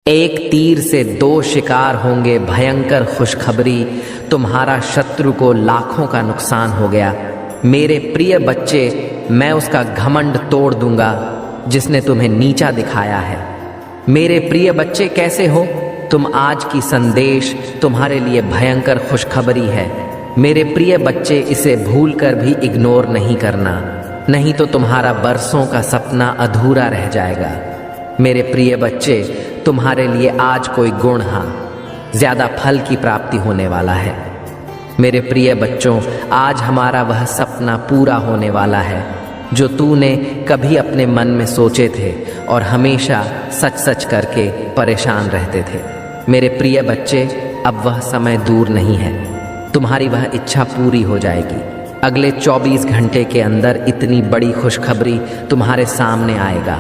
एक तीर से दो शिकार होंगे, भयंकर खुशखबरी, तुम्हारा शत्रु को लाखों का नुकसान हो गया। मेरे प्रिय बच्चे, मैं उसका घमंड तोड़ दूंगा जिसने तुम्हें नीचा दिखाया है। मेरे प्रिय बच्चे, कैसे हो तुम? आज की संदेश तुम्हारे लिए भयंकर खुशखबरी है। मेरे प्रिय बच्चे, इसे भूलकर भी इग्नोर नहीं करना, नहीं तो तुम्हारा बरसों का सपना अधूरा रह जाएगा। मेरे प्रिय बच्चे, तुम्हारे लिए आज कोई गुण, ज्यादा फल की प्राप्ति होने वाला है। मेरे प्रिय बच्चों, आज हमारा वह सपना पूरा होने वाला है जो तूने कभी अपने मन में सोचे थे और हमेशा सच सच करके परेशान रहते थे। मेरे प्रिय बच्चे, अब वह समय दूर नहीं है, तुम्हारी वह इच्छा पूरी हो जाएगी। अगले 24 घंटे के अंदर इतनी बड़ी खुशखबरी तुम्हारे सामने आएगा।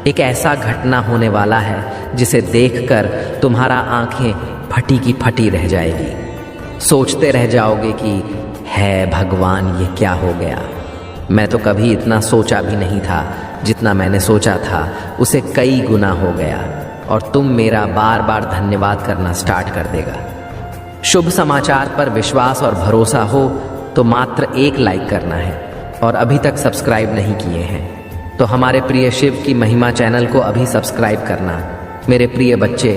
एक ऐसा घटना होने वाला है जिसे देखकर तुम्हारा आंखें फटी की फटी रह जाएगी। सोचते रह जाओगे कि है भगवान, ये क्या हो गया। मैं तो कभी इतना सोचा भी नहीं था, जितना मैंने सोचा था उसे कई गुना हो गया, और तुम मेरा बार बार धन्यवाद करना स्टार्ट कर देगा। शुभ समाचार पर विश्वास और भरोसा हो तो मात्र एक लाइक करना है, और अभी तक सब्सक्राइब नहीं किए हैं तो हमारे प्रिय शिव की महिमा चैनल को अभी सब्सक्राइब करना। मेरे प्रिय बच्चे,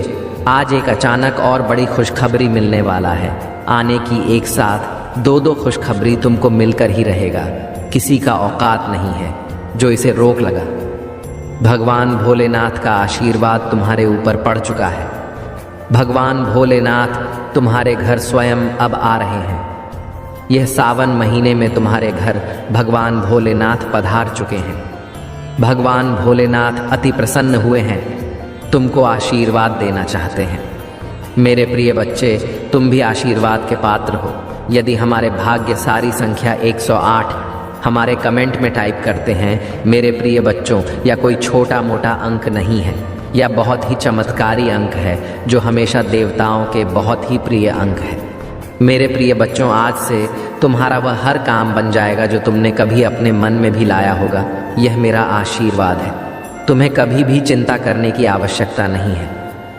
आज एक अचानक और बड़ी खुशखबरी मिलने वाला है। आने की एक साथ दो खुशखबरी तुमको मिलकर ही रहेगा। किसी का औकात नहीं है जो इसे रोक लगा। भगवान भोलेनाथ का आशीर्वाद तुम्हारे ऊपर पड़ चुका है। भगवान भोलेनाथ तुम्हारे घर स्वयं अब आ रहे हैं। यह सावन महीने में तुम्हारे घर भगवान भोलेनाथ पधार चुके हैं। भगवान भोलेनाथ अति प्रसन्न हुए हैं, तुमको आशीर्वाद देना चाहते हैं। मेरे प्रिय बच्चे, तुम भी आशीर्वाद के पात्र हो। यदि हमारे भाग्य सारी संख्या 108 हमारे कमेंट में टाइप करते हैं मेरे प्रिय बच्चों, या कोई छोटा मोटा अंक नहीं है, या बहुत ही चमत्कारी अंक है जो हमेशा देवताओं के बहुत ही प्रिय अंक है। मेरे प्रिय बच्चों, आज से तुम्हारा वह हर काम बन जाएगा जो तुमने कभी अपने मन में भी लाया होगा। यह मेरा आशीर्वाद है। तुम्हें कभी भी चिंता करने की आवश्यकता नहीं है।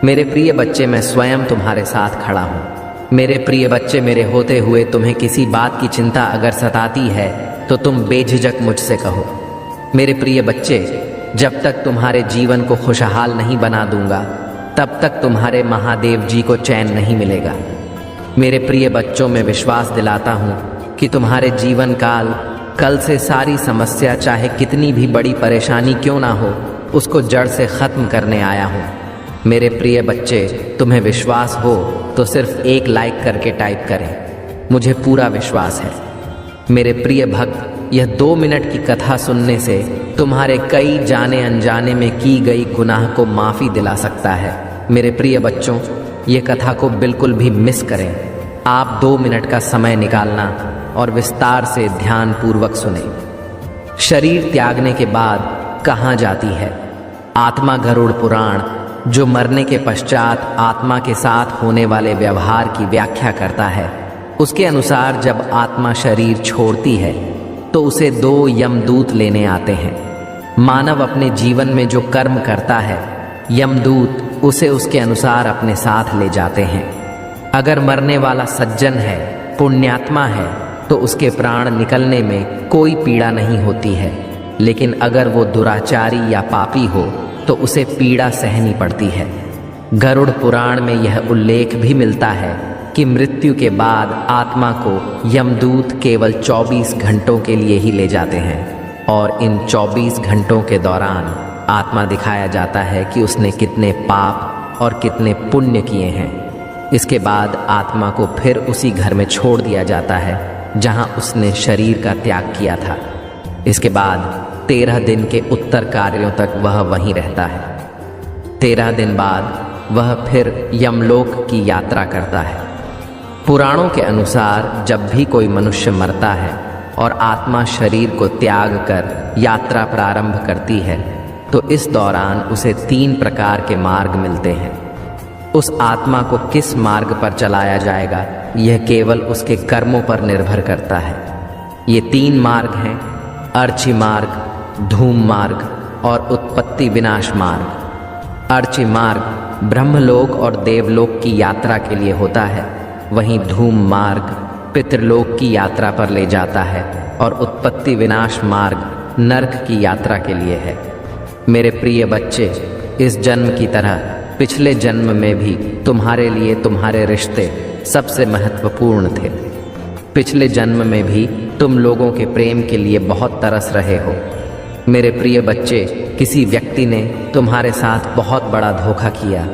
मेरे प्रिय बच्चे, मैं स्वयं तुम्हारे साथ खड़ा हूँ। मेरे प्रिय बच्चे, मेरे होते हुए तुम्हें किसी बात की चिंता अगर सताती है तो तुम बेझिझक मुझसे कहो। मेरे प्रिय बच्चे, जब तक तुम्हारे जीवन को खुशहाल नहीं बना दूंगा तब तक तुम्हारे महादेव जी को चैन नहीं मिलेगा। मेरे प्रिय बच्चों, मैं विश्वास दिलाता हूँ कि तुम्हारे जीवन काल कल से सारी समस्या, चाहे कितनी भी बड़ी परेशानी क्यों ना हो, उसको जड़ से ख़त्म करने आया हूँ। मेरे प्रिय बच्चे, तुम्हें विश्वास हो तो सिर्फ एक लाइक करके टाइप करें, मुझे पूरा विश्वास है। मेरे प्रिय भक्त, यह 2 मिनट की कथा सुनने से तुम्हारे कई जाने अनजाने में की गई गुनाह को माफ़ी दिला सकता है। मेरे प्रिय बच्चों, ये कथा को बिल्कुल भी मिस करें। आप 2 मिनट का समय निकालना और विस्तार से ध्यान पूर्वक सुने। शरीर त्यागने के बाद कहाँ जाती है? आत्मा गरुड़ पुराण, जो मरने के पश्चात आत्मा के साथ होने वाले व्यवहार की व्याख्या करता है, उसके अनुसार जब आत्मा शरीर छोड़ती है तो उसे 2 यमदूत लेने आते हैं। मानव अपने जीवन में जो कर्म करता है, यमदूत उसे उसके अनुसार अपने साथ ले जाते हैं। अगर मरने वाला सज्जन है, पुण्यात्मा है, तो उसके प्राण निकलने में कोई पीड़ा नहीं होती है, लेकिन अगर वो दुराचारी या पापी हो तो उसे पीड़ा सहनी पड़ती है। गरुड़ पुराण में यह उल्लेख भी मिलता है कि मृत्यु के बाद आत्मा को यमदूत केवल 24 घंटों के लिए ही ले जाते हैं, और इन 24 घंटों के दौरान आत्मा दिखाया जाता है कि उसने कितने पाप और कितने पुण्य किए हैं। इसके बाद आत्मा को फिर उसी घर में छोड़ दिया जाता है जहां उसने शरीर का त्याग किया था। इसके बाद 13 दिन के उत्तर कार्यों तक वह वहीं रहता है। 13 दिन बाद वह फिर यमलोक की यात्रा करता है। पुराणों के अनुसार जब भी कोई मनुष्य मरता है और आत्मा शरीर को त्याग कर यात्रा प्रारंभ करती है तो इस दौरान उसे 3 प्रकार के मार्ग मिलते हैं। उस आत्मा को किस मार्ग पर चलाया जाएगा, यह केवल उसके कर्मों पर निर्भर करता है। ये 3 मार्ग हैं: अर्ची मार्ग, धूम मार्ग और उत्पत्ति विनाश मार्ग। अर्ची मार्ग ब्रह्मलोक और देवलोक की यात्रा के लिए होता है, वहीं धूम मार्ग पितृलोक की यात्रा पर ले जाता है और उत्पत्ति विनाश मार्ग नरक की यात्रा के लिए है। मेरे प्रिय बच्चे, इस जन्म की तरह पिछले जन्म में भी तुम्हारे लिए तुम्हारे रिश्ते सबसे महत्वपूर्ण थे। पिछले जन्म में भी तुम लोगों के प्रेम के लिए बहुत तरस रहे हो। मेरे प्रिय बच्चे, किसी व्यक्ति ने तुम्हारे साथ बहुत बड़ा धोखा किया,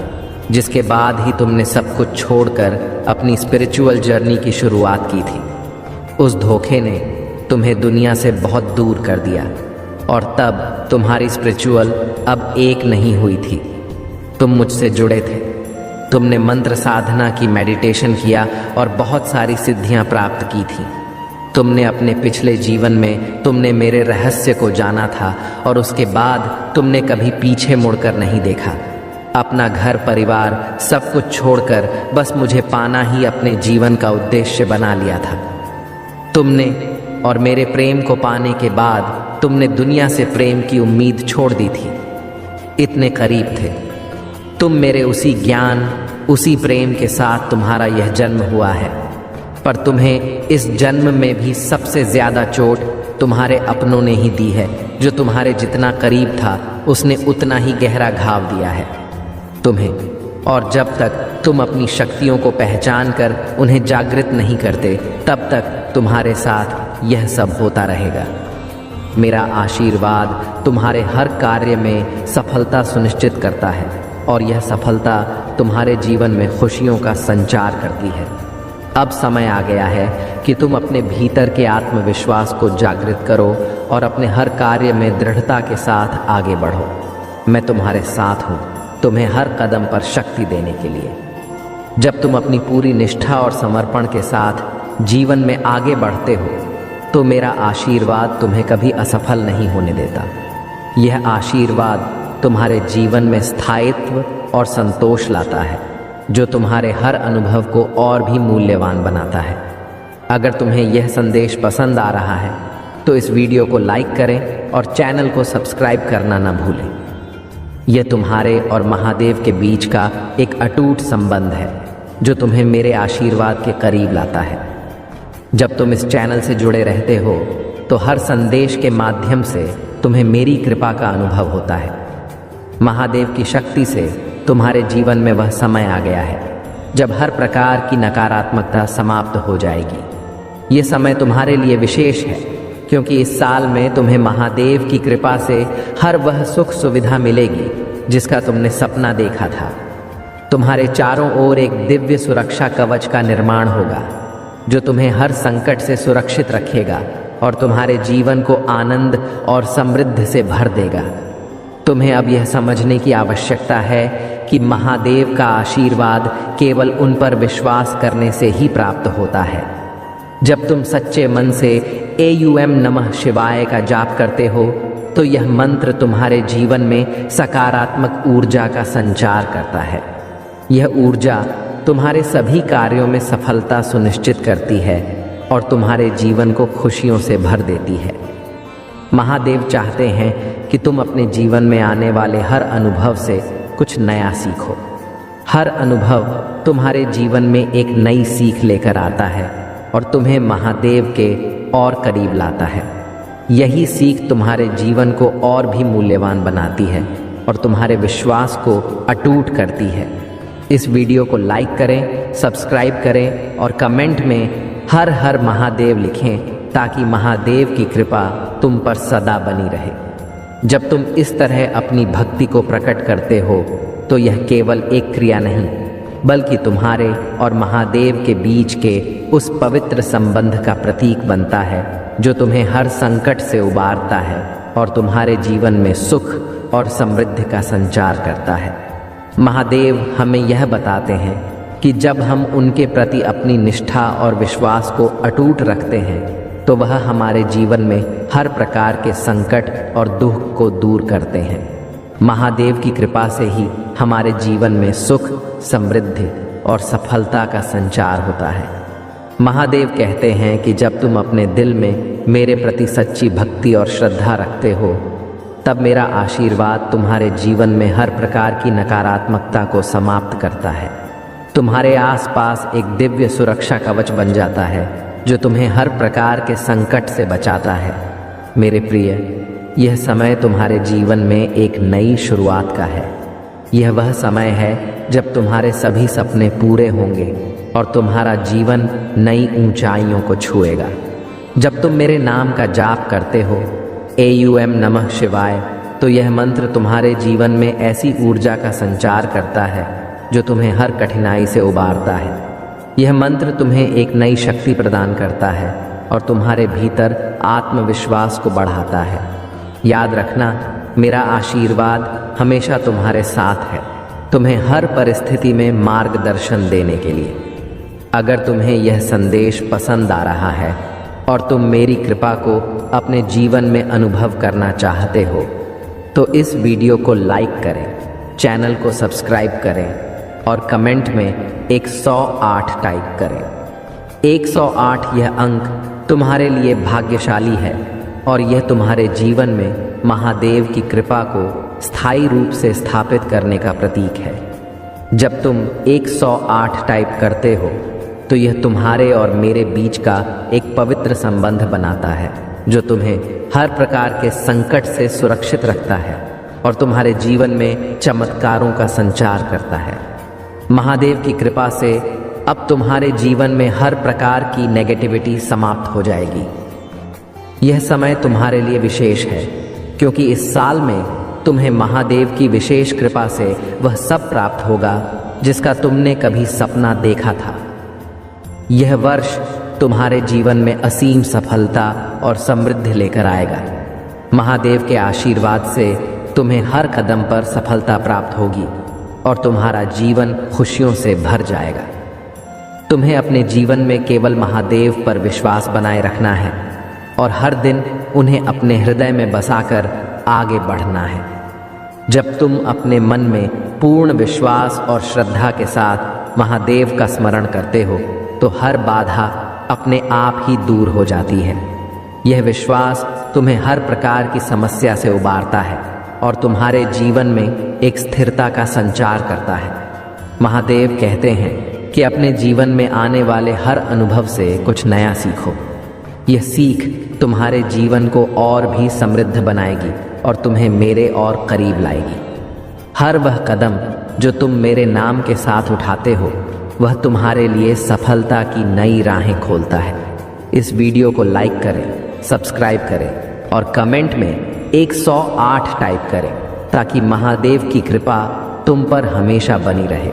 जिसके बाद ही तुमने सब कुछ छोड़कर अपनी स्पिरिचुअल जर्नी की शुरुआत की थी। उस धोखे ने तुम्हें दुनिया से बहुत दूर कर दिया और तब तुम्हारी स्पिरिचुअल अब एक नहीं हुई थी। तुम मुझसे जुड़े थे, तुमने मंत्र साधना की, मेडिटेशन किया और बहुत सारी सिद्धियां प्राप्त की थी। तुमने अपने पिछले जीवन में तुमने मेरे रहस्य को जाना था और उसके बाद तुमने कभी पीछे मुड़कर नहीं देखा। अपना घर परिवार सब कुछ छोड़कर बस मुझे पाना ही अपने जीवन का उद्देश्य बना लिया था। तुमने और मेरे प्रेम को पाने के बाद तुमने दुनिया से प्रेम की उम्मीद छोड़ दी थी। इतने करीब थे तुम मेरे उसी ज्ञान, उसी प्रेम के साथ तुम्हारा यह जन्म हुआ है, पर तुम्हें इस जन्म में भी सबसे ज़्यादा चोट तुम्हारे अपनों ने ही दी है। जो तुम्हारे जितना करीब था उसने उतना ही गहरा घाव दिया है तुम्हें। और जब तक तुम अपनी शक्तियों को पहचान कर उन्हें जागृत नहीं करते, तब तक तुम्हारे साथ यह सब होता रहेगा। मेरा आशीर्वाद तुम्हारे हर कार्य में सफलता सुनिश्चित करता है और यह सफलता तुम्हारे जीवन में खुशियों का संचार करती है। अब समय आ गया है कि तुम अपने भीतर के आत्मविश्वास को जागृत करो और अपने हर कार्य में दृढ़ता के साथ आगे बढ़ो। मैं तुम्हारे साथ हूँ, तुम्हें हर कदम पर शक्ति देने के लिए। जब तुम अपनी पूरी निष्ठा और समर्पण के साथ जीवन में आगे बढ़ते हो तो मेरा आशीर्वाद तुम्हें कभी असफल नहीं होने देता। यह आशीर्वाद तुम्हारे जीवन में स्थायित्व और संतोष लाता है, जो तुम्हारे हर अनुभव को और भी मूल्यवान बनाता है। अगर तुम्हें यह संदेश पसंद आ रहा है तो इस वीडियो को लाइक करें और चैनल को सब्सक्राइब करना न भूलें। यह तुम्हारे और महादेव के बीच का एक अटूट संबंध है जो तुम्हें मेरे आशीर्वाद के करीब लाता है। जब तुम इस चैनल से जुड़े रहते हो तो हर संदेश के माध्यम से तुम्हें मेरी कृपा का अनुभव होता है। महादेव की शक्ति से तुम्हारे जीवन में वह समय आ गया है जब हर प्रकार की नकारात्मकता समाप्त हो जाएगी। ये समय तुम्हारे लिए विशेष है क्योंकि इस साल में तुम्हें महादेव की कृपा से हर वह सुख सुविधा मिलेगी जिसका तुमने सपना देखा था। तुम्हारे चारों ओर एक दिव्य सुरक्षा कवच का निर्माण होगा जो तुम्हें हर संकट से सुरक्षित रखेगा और तुम्हारे जीवन को आनंद और समृद्धि से भर देगा। तुम्हें अब यह समझने की आवश्यकता है कि महादेव का आशीर्वाद केवल उन पर विश्वास करने से ही प्राप्त होता है। जब तुम सच्चे मन से AUM नमः शिवाय का जाप करते हो तो यह मंत्र तुम्हारे जीवन में सकारात्मक ऊर्जा का संचार करता है। यह ऊर्जा तुम्हारे सभी कार्यों में सफलता सुनिश्चित करती है और तुम्हारे जीवन को खुशियों से भर देती है। महादेव चाहते हैं कि तुम अपने जीवन में आने वाले हर अनुभव से कुछ नया सीखो। हर अनुभव तुम्हारे जीवन में एक नई सीख लेकर आता है और तुम्हें महादेव के और करीब लाता है। यही सीख तुम्हारे जीवन को और भी मूल्यवान बनाती है और तुम्हारे विश्वास को अटूट करती है। इस वीडियो को लाइक करें, सब्सक्राइब करें और कमेंट में हर हर महादेव लिखें ताकि महादेव की कृपा तुम पर सदा बनी रहे। जब तुम इस तरह अपनी भक्ति को प्रकट करते हो तो यह केवल एक क्रिया नहीं बल्कि तुम्हारे और महादेव के बीच के उस पवित्र संबंध का प्रतीक बनता है जो तुम्हें हर संकट से उबारता है और तुम्हारे जीवन में सुख और समृद्धि का संचार करता है। महादेव हमें यह बताते हैं कि जब हम उनके प्रति अपनी निष्ठा और विश्वास को अटूट रखते हैं तो वह हमारे जीवन में हर प्रकार के संकट और दुख को दूर करते हैं। महादेव की कृपा से ही हमारे जीवन में सुख, समृद्धि और सफलता का संचार होता है। महादेव कहते हैं कि जब तुम अपने दिल में मेरे प्रति सच्ची भक्ति और श्रद्धा रखते हो तब मेरा आशीर्वाद तुम्हारे जीवन में हर प्रकार की नकारात्मकता को समाप्त करता है। तुम्हारे आसपास एक दिव्य सुरक्षा कवच बन जाता है जो तुम्हें हर प्रकार के संकट से बचाता है। मेरे प्रिय, यह समय तुम्हारे जीवन में एक नई शुरुआत का है। यह वह समय है जब तुम्हारे सभी सपने पूरे होंगे और तुम्हारा जीवन नई ऊंचाइयों को छुएगा। जब तुम मेरे नाम का जाप करते हो AUM नमः शिवाय, तो यह मंत्र तुम्हारे जीवन में ऐसी ऊर्जा का संचार करता है जो तुम्हें हर कठिनाई से उबारता है। यह मंत्र तुम्हें एक नई शक्ति प्रदान करता है और तुम्हारे भीतर आत्मविश्वास को बढ़ाता है। याद रखना, मेरा आशीर्वाद हमेशा तुम्हारे साथ है, तुम्हें हर परिस्थिति में मार्गदर्शन देने के लिए। अगर तुम्हें यह संदेश पसंद आ रहा है और तुम मेरी कृपा को अपने जीवन में अनुभव करना चाहते हो, तो इस वीडियो को लाइक करें, चैनल को सब्सक्राइब करें और कमेंट में 108 टाइप करें। 108 यह अंक तुम्हारे लिए भाग्यशाली है और यह तुम्हारे जीवन में महादेव की कृपा को स्थायी रूप से स्थापित करने का प्रतीक है। जब तुम 108 टाइप करते हो तो यह तुम्हारे और मेरे बीच का एक पवित्र संबंध बनाता है जो तुम्हें हर प्रकार के संकट से सुरक्षित रखता है और तुम्हारे जीवन में चमत्कारों का संचार करता है। महादेव की कृपा से अब तुम्हारे जीवन में हर प्रकार की नेगेटिविटी समाप्त हो जाएगी। यह समय तुम्हारे लिए विशेष है क्योंकि इस साल में तुम्हें महादेव की विशेष कृपा से वह सब प्राप्त होगा जिसका तुमने कभी सपना देखा था। यह वर्ष तुम्हारे जीवन में असीम सफलता और समृद्धि लेकर आएगा। महादेव के आशीर्वाद से तुम्हें हर कदम पर सफलता प्राप्त होगी और तुम्हारा जीवन खुशियों से भर जाएगा। तुम्हें अपने जीवन में केवल महादेव पर विश्वास बनाए रखना है और हर दिन उन्हें अपने हृदय में बसाकर आगे बढ़ना है। जब तुम अपने मन में पूर्ण विश्वास और श्रद्धा के साथ महादेव का स्मरण करते हो तो हर बाधा अपने आप ही दूर हो जाती है। यह विश्वास तुम्हें हर प्रकार की समस्या से उबारता है और तुम्हारे जीवन में एक स्थिरता का संचार करता है। महादेव कहते हैं कि अपने जीवन में आने वाले हर अनुभव से कुछ नया सीखो। यह सीख तुम्हारे जीवन को और भी समृद्ध बनाएगी और तुम्हें मेरे और करीब लाएगी। हर वह कदम जो तुम मेरे नाम के साथ उठाते हो वह तुम्हारे लिए सफलता की नई राहें खोलता है। इस वीडियो को लाइक करें, सब्सक्राइब करें और कमेंट में 108 टाइप करें ताकि महादेव की कृपा तुम पर हमेशा बनी रहे।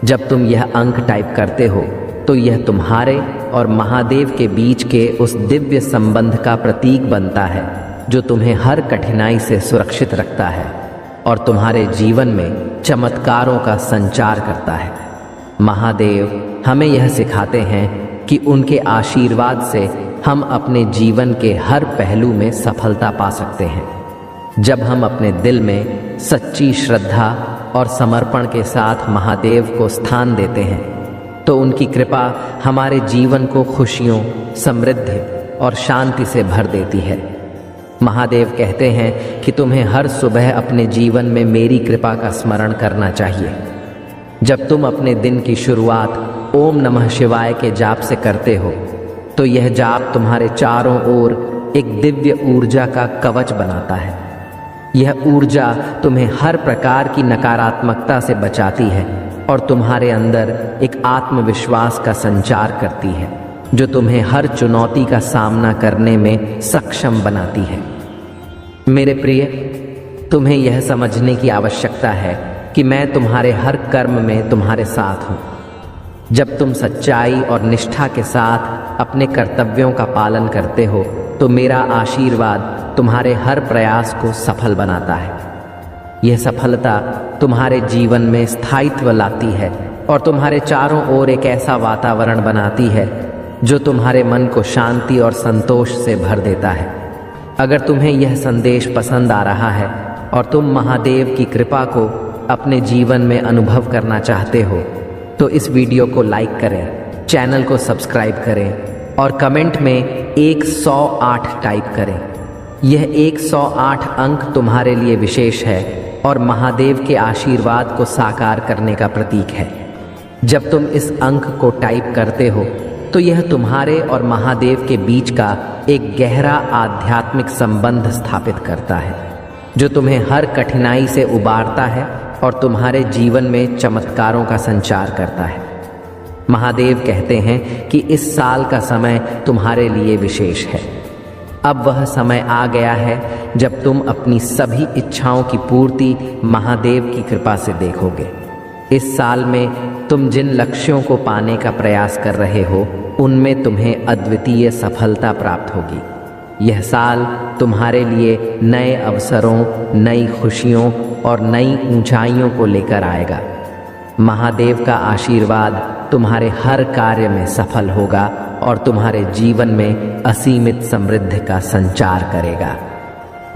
जब तुम यह अंक टाइप करते हो तो यह तुम्हारे और महादेव के बीच के उस दिव्य संबंध का प्रतीक बनता है जो तुम्हें हर कठिनाई से सुरक्षित रखता है और तुम्हारे जीवन में चमत्कारों का संचार करता है। महादेव हमें यह सिखाते हैं कि उनके आशीर्वाद से हम अपने जीवन के हर पहलू में सफलता पा सकते हैं। जब हम अपने दिल में सच्ची श्रद्धा और समर्पण के साथ महादेव को स्थान देते हैं तो उनकी कृपा हमारे जीवन को खुशियों, समृद्धि और शांति से भर देती है। महादेव कहते हैं कि तुम्हें हर सुबह अपने जीवन में मेरी कृपा का स्मरण करना चाहिए। जब तुम अपने दिन की शुरुआत ओम नमः शिवाय के जाप से करते हो तो यह जाप तुम्हारे चारों ओर एक दिव्य ऊर्जा का कवच बनाता है। यह ऊर्जा तुम्हें हर प्रकार की नकारात्मकता से बचाती है और तुम्हारे अंदर एक आत्मविश्वास का संचार करती है जो तुम्हें हर चुनौती का सामना करने में सक्षम बनाती है। मेरे प्रिय, तुम्हें यह समझने की आवश्यकता है कि मैं तुम्हारे हर कर्म में तुम्हारे साथ हूँ। जब तुम सच्चाई और निष्ठा के साथ अपने कर्तव्यों का पालन करते हो तो मेरा आशीर्वाद तुम्हारे हर प्रयास को सफल बनाता है। यह सफलता तुम्हारे जीवन में स्थायित्व लाती है और तुम्हारे चारों ओर एक ऐसा वातावरण बनाती है जो तुम्हारे मन को शांति और संतोष से भर देता है। अगर तुम्हें यह संदेश पसंद आ रहा है और तुम महादेव की कृपा को अपने जीवन में अनुभव करना चाहते हो तो इस वीडियो को लाइक करें, चैनल को सब्सक्राइब करें और कमेंट में 108 टाइप करें। यह 108 अंक तुम्हारे लिए विशेष है और महादेव के आशीर्वाद को साकार करने का प्रतीक है। जब तुम इस अंक को टाइप करते हो तो यह तुम्हारे और महादेव के बीच का एक गहरा आध्यात्मिक संबंध स्थापित करता है, जो तुम्हें हर कठिनाई से उबारता है और तुम्हारे जीवन में चमत्कारों का संचार करता है। महादेव कहते हैं कि इस साल का समय तुम्हारे लिए विशेष है। अब वह समय आ गया है जब तुम अपनी सभी इच्छाओं की पूर्ति महादेव की कृपा से देखोगे। इस साल में तुम जिन लक्ष्यों को पाने का प्रयास कर रहे हो, उनमें तुम्हें अद्वितीय सफलता प्राप्त होगी। यह साल तुम्हारे लिए नए अवसरों, नई खुशियों और नई ऊंचाइयों को लेकर आएगा। महादेव का आशीर्वाद तुम्हारे हर कार्य में सफल होगा और तुम्हारे जीवन में असीमित समृद्धि का संचार करेगा।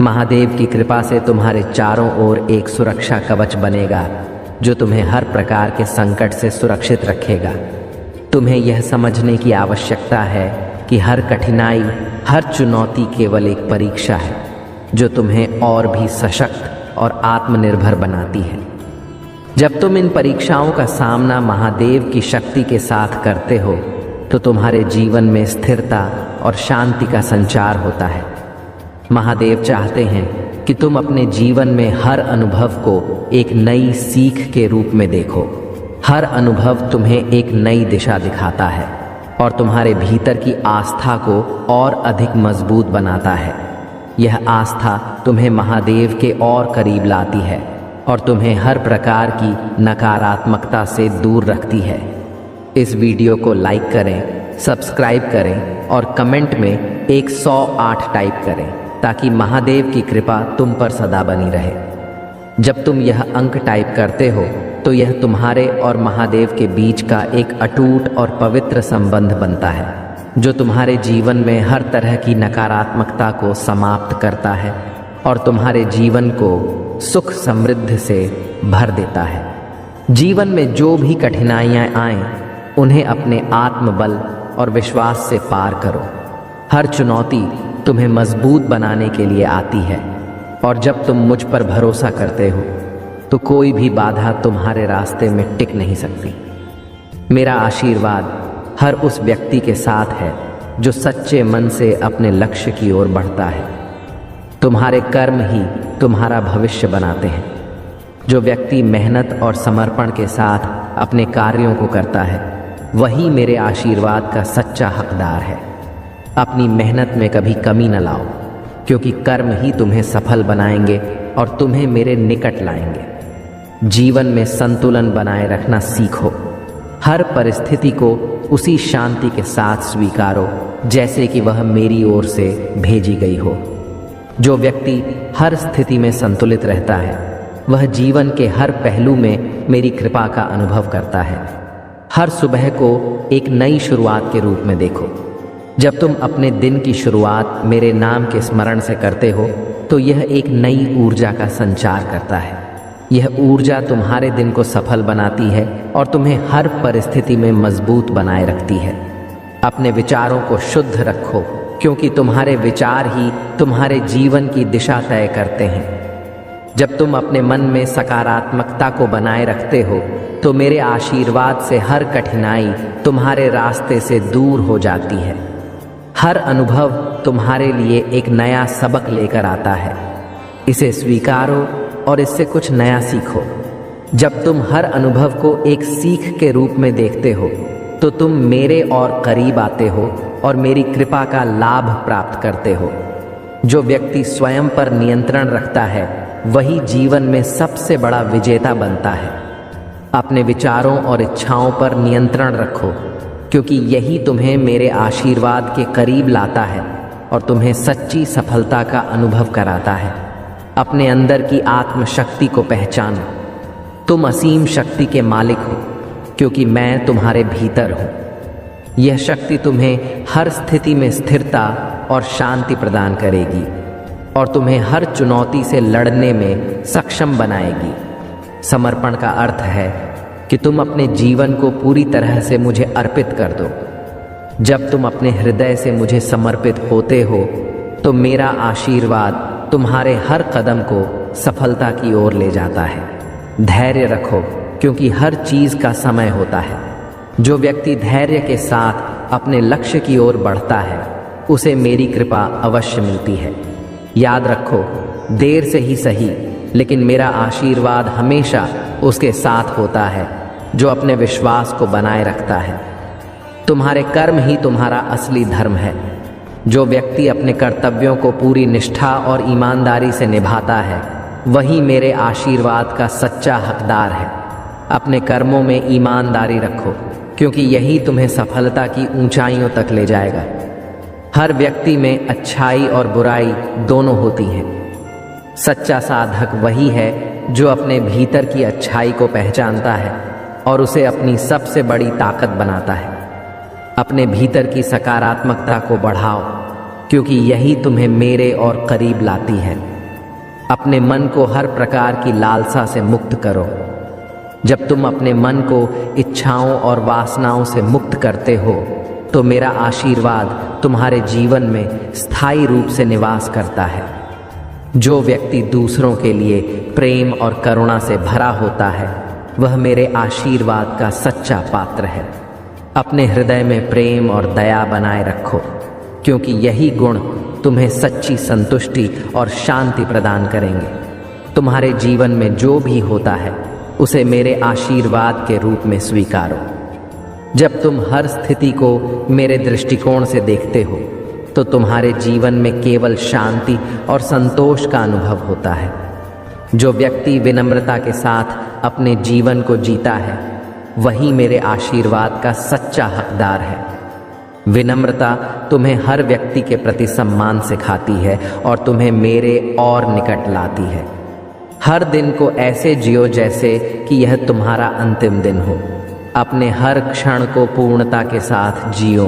महादेव की कृपा से तुम्हारे चारों ओर एक सुरक्षा कवच बनेगा, जो तुम्हें हर प्रकार के संकट से सुरक्षित रखेगा। तुम्हें यह समझने की आवश्यकता है कि हर कठिनाई, हर चुनौती केवल एक परीक्षा है, जो तुम्हें और भी सशक्त और आत्मनिर्भर बनाती है। जब तुम इन परीक्षाओं का सामना महादेव की शक्ति के साथ करते हो, तो तुम्हारे जीवन में स्थिरता और शांति का संचार होता है। महादेव चाहते हैं कि तुम अपने जीवन में हर अनुभव को एक नई सीख के रूप में देखो। हर अनुभव तुम्हें एक नई दिशा दिखाता है और तुम्हारे भीतर की आस्था को और अधिक मजबूत बनाता है। यह आस्था तुम्हें महादेव के और करीब लाती है और तुम्हें हर प्रकार की नकारात्मकता से दूर रखती है। इस वीडियो को लाइक करें, सब्सक्राइब करें और कमेंट में 108 टाइप करें, ताकि महादेव की कृपा तुम पर सदा बनी रहे। जब तुम यह अंक टाइप करते हो तो यह तुम्हारे और महादेव के बीच का एक अटूट और पवित्र संबंध बनता है, जो तुम्हारे जीवन में हर तरह की नकारात्मकता को समाप्त करता है और तुम्हारे जीवन को सुख समृद्धि से भर देता है। जीवन में जो भी कठिनाइयाँ आएं, उन्हें अपने आत्मबल और विश्वास से पार करो। हर चुनौती तुम्हें मजबूत बनाने के लिए आती है और जब तुम मुझ पर भरोसा करते हो तो कोई भी बाधा तुम्हारे रास्ते में टिक नहीं सकती। मेरा आशीर्वाद हर उस व्यक्ति के साथ है जो सच्चे मन से अपने लक्ष्य की ओर बढ़ता है। तुम्हारे कर्म ही तुम्हारा भविष्य बनाते हैं। जो व्यक्ति मेहनत और समर्पण के साथ अपने कार्यों को करता है, वही मेरे आशीर्वाद का सच्चा हकदार है। अपनी मेहनत में कभी कमी न लाओ, क्योंकि कर्म ही तुम्हें सफल बनाएंगे और तुम्हें मेरे निकट लाएंगे। जीवन में संतुलन बनाए रखना सीखो। हर परिस्थिति को उसी शांति के साथ स्वीकारो जैसे कि वह मेरी ओर से भेजी गई हो। जो व्यक्ति हर स्थिति में संतुलित रहता है, वह जीवन के हर पहलू में मेरी कृपा का अनुभव करता है। हर सुबह को एक नई शुरुआत के रूप में देखो। जब तुम अपने दिन की शुरुआत मेरे नाम के स्मरण से करते हो, तो यह एक नई ऊर्जा का संचार करता है। यह ऊर्जा तुम्हारे दिन को सफल बनाती है और तुम्हें हर परिस्थिति में मजबूत बनाए रखती है। अपने विचारों को शुद्ध रखो, क्योंकि तुम्हारे विचार ही तुम्हारे जीवन की दिशा तय करते हैं। जब तुम अपने मन में सकारात्मकता को बनाए रखते हो, तो मेरे आशीर्वाद से हर कठिनाई तुम्हारे रास्ते से दूर हो जाती है। हर अनुभव तुम्हारे लिए एक नया सबक लेकर आता है। इसे स्वीकारो और इससे कुछ नया सीखो। जब तुम हर अनुभव को एक सीख के रूप में देखते हो, तो तुम मेरे और करीब आते हो और मेरी कृपा का लाभ प्राप्त करते हो। जो व्यक्ति स्वयं पर नियंत्रण रखता है, वही जीवन में सबसे बड़ा विजेता बनता है। अपने विचारों और इच्छाओं पर नियंत्रण रखो, क्योंकि यही तुम्हें मेरे आशीर्वाद के करीब लाता है और तुम्हें सच्ची सफलता का अनुभव कराता है। अपने अंदर की आत्मशक्ति को पहचानो। तुम असीम शक्ति के मालिक हो, क्योंकि मैं तुम्हारे भीतर हूँ। यह शक्ति तुम्हें हर स्थिति में स्थिरता और शांति प्रदान करेगी और तुम्हें हर चुनौती से लड़ने में सक्षम बनाएगी। समर्पण का अर्थ है कि तुम अपने जीवन को पूरी तरह से मुझे अर्पित कर दो। जब तुम अपने हृदय से मुझे समर्पित होते हो, तो मेरा आशीर्वाद तुम्हारे हर कदम को सफलता की ओर ले जाता है। धैर्य रखो, क्योंकि हर चीज़ का समय होता है। जो व्यक्ति धैर्य के साथ अपने लक्ष्य की ओर बढ़ता है, उसे मेरी कृपा अवश्य मिलती है। याद रखो, देर से ही सही, लेकिन मेरा आशीर्वाद हमेशा उसके साथ होता है जो अपने विश्वास को बनाए रखता है। तुम्हारे कर्म ही तुम्हारा असली धर्म है। जो व्यक्ति अपने कर्तव्यों को पूरी निष्ठा और ईमानदारी से निभाता है, वही मेरे आशीर्वाद का सच्चा हकदार है। अपने कर्मों में ईमानदारी रखो, क्योंकि यही तुम्हें सफलता की ऊंचाइयों तक ले जाएगा। हर व्यक्ति में अच्छाई और बुराई दोनों होती हैं। सच्चा साधक वही है जो अपने भीतर की अच्छाई को पहचानता है और उसे अपनी सबसे बड़ी ताकत बनाता है। अपने भीतर की सकारात्मकता को बढ़ाओ, क्योंकि यही तुम्हें मेरे और करीब लाती है। अपने मन को हर प्रकार की लालसा से मुक्त करो। जब तुम अपने मन को इच्छाओं और वासनाओं से मुक्त करते हो, तो मेरा आशीर्वाद तुम्हारे जीवन में स्थायी रूप से निवास करता है। जो व्यक्ति दूसरों के लिए प्रेम और करुणा से भरा होता है, वह मेरे आशीर्वाद का सच्चा पात्र है। अपने हृदय में प्रेम और दया बनाए रखो, क्योंकि यही गुण तुम्हें सच्ची संतुष्टि और शांति प्रदान करेंगे। तुम्हारे जीवन में जो भी होता है, उसे मेरे आशीर्वाद के रूप में स्वीकारो। जब तुम हर स्थिति को मेरे दृष्टिकोण से देखते हो, तो तुम्हारे जीवन में केवल शांति और संतोष का अनुभव होता है। जो व्यक्ति विनम्रता के साथ अपने जीवन को जीता है, वही मेरे आशीर्वाद का सच्चा हकदार है। विनम्रता तुम्हें हर व्यक्ति के प्रति सम्मान सिखाती है और तुम्हें मेरे और निकट लाती है। हर दिन को ऐसे जियो जैसे कि यह तुम्हारा अंतिम दिन हो। अपने हर क्षण को पूर्णता के साथ जियो,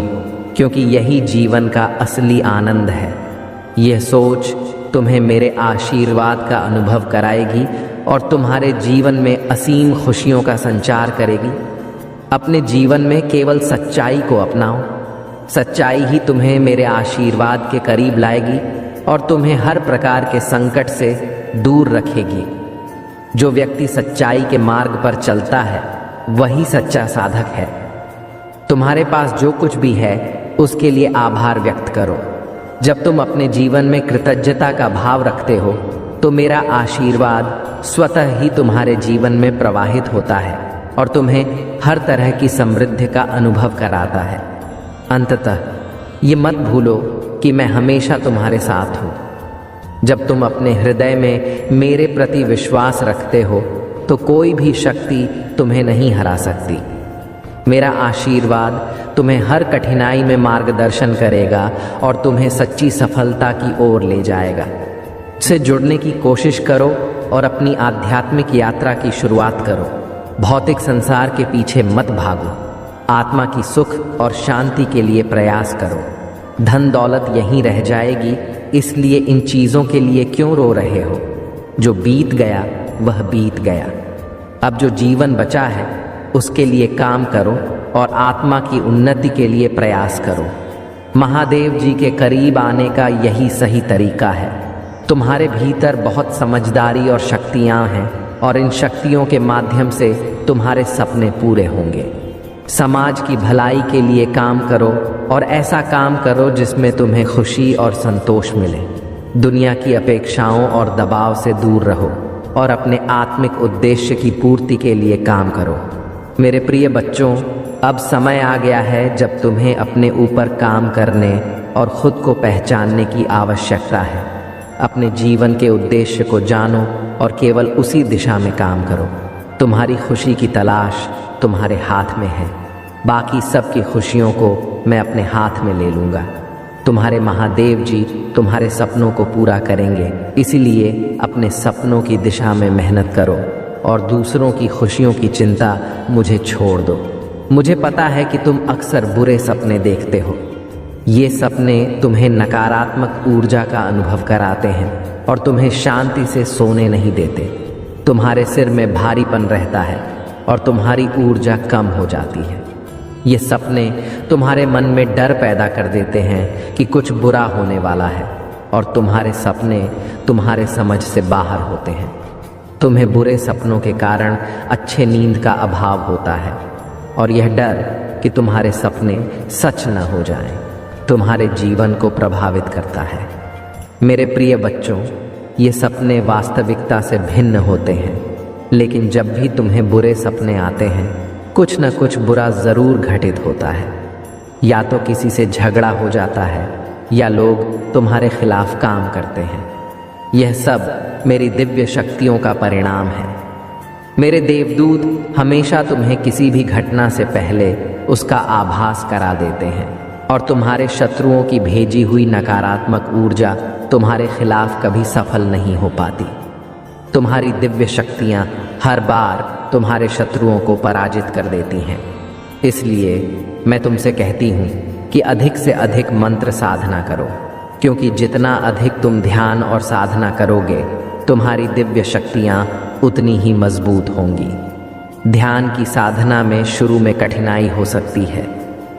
क्योंकि यही जीवन का असली आनंद है। यह सोच तुम्हें मेरे आशीर्वाद का अनुभव कराएगी और तुम्हारे जीवन में असीम खुशियों का संचार करेगी। अपने जीवन में केवल सच्चाई को अपनाओ। सच्चाई ही तुम्हें मेरे आशीर्वाद के करीब लाएगी और तुम्हें हर प्रकार के संकट से दूर रखेगी। जो व्यक्ति सच्चाई के मार्ग पर चलता है, वही सच्चा साधक है। तुम्हारे पास जो कुछ भी है, उसके लिए आभार व्यक्त करो। जब तुम अपने जीवन में कृतज्ञता का भाव रखते हो, तो मेरा आशीर्वाद स्वतः ही तुम्हारे जीवन में प्रवाहित होता है और तुम्हें हर तरह की समृद्धि का अनुभव कराता है। अंततः ये मत भूलो कि मैं हमेशा तुम्हारे साथ हूँ। जब तुम अपने हृदय में मेरे प्रति विश्वास रखते हो, तो कोई भी शक्ति तुम्हें नहीं हरा सकती। मेरा आशीर्वाद तुम्हें हर कठिनाई में मार्गदर्शन करेगा और तुम्हें सच्ची सफलता की ओर ले जाएगा। से जुड़ने की कोशिश करो और अपनी आध्यात्मिक यात्रा की शुरुआत करो। भौतिक संसार के पीछे मत भागो। आत्मा की सुख और शांति के लिए प्रयास करो। धन दौलत यहीं रह जाएगी, इसलिए इन चीज़ों के लिए क्यों रो रहे हो? जो बीत गया वह बीत गया। अब जो जीवन बचा है, उसके लिए काम करो और आत्मा की उन्नति के लिए प्रयास करो। महादेव जी के करीब आने का यही सही तरीका है। तुम्हारे भीतर बहुत समझदारी और शक्तियाँ हैं और इन शक्तियों के माध्यम से तुम्हारे सपने पूरे होंगे। समाज की भलाई के लिए काम करो और ऐसा काम करो जिसमें तुम्हें खुशी और संतोष मिले। दुनिया की अपेक्षाओं और दबाव से दूर रहो और अपने आत्मिक उद्देश्य की पूर्ति के लिए काम करो। मेरे प्रिय बच्चों, अब समय आ गया है जब तुम्हें अपने ऊपर काम करने और खुद को पहचानने की आवश्यकता है। अपने जीवन के उद्देश्य को जानो और केवल उसी दिशा में काम करो। तुम्हारी खुशी की तलाश तुम्हारे हाथ में है। बाकी सबकी खुशियों को मैं अपने हाथ में ले लूँगा। तुम्हारे महादेव जी तुम्हारे सपनों को पूरा करेंगे। इसीलिए अपने सपनों की दिशा में मेहनत करो और दूसरों की खुशियों की चिंता मुझे छोड़ दो। मुझे पता है कि तुम अक्सर बुरे सपने देखते हो। ये सपने तुम्हें नकारात्मक ऊर्जा का अनुभव कराते हैं और तुम्हें शांति से सोने नहीं देते। तुम्हारे सिर में भारीपन रहता है और तुम्हारी ऊर्जा कम हो जाती है। ये सपने तुम्हारे मन में डर पैदा कर देते हैं कि कुछ बुरा होने वाला है। और तुम्हारे सपने तुम्हारे समझ से बाहर होते हैं। तुम्हें बुरे सपनों के कारण अच्छे नींद का अभाव होता है और यह डर कि तुम्हारे सपने सच न हो जाएं, तुम्हारे जीवन को प्रभावित करता है। मेरे प्रिय बच्चों, ये सपने वास्तविकता से भिन्न होते हैं, लेकिन जब भी तुम्हें बुरे सपने आते हैं, कुछ न कुछ बुरा ज़रूर घटित होता है। या तो किसी से झगड़ा हो जाता है या लोग तुम्हारे खिलाफ काम करते हैं। यह सब मेरी दिव्य शक्तियों का परिणाम है। मेरे देवदूत हमेशा तुम्हें किसी भी घटना से पहले उसका आभास करा देते हैं और तुम्हारे शत्रुओं की भेजी हुई नकारात्मक ऊर्जा तुम्हारे खिलाफ कभी सफल नहीं हो पाती। तुम्हारी दिव्य शक्तियाँ हर बार तुम्हारे शत्रुओं को पराजित कर देती हैं। इसलिए मैं तुमसे कहती हूँ कि अधिक से अधिक मंत्र साधना करो, क्योंकि जितना अधिक तुम ध्यान और साधना करोगे, तुम्हारी दिव्य शक्तियाँ उतनी ही मजबूत होंगी। ध्यान की साधना में शुरू में कठिनाई हो सकती है,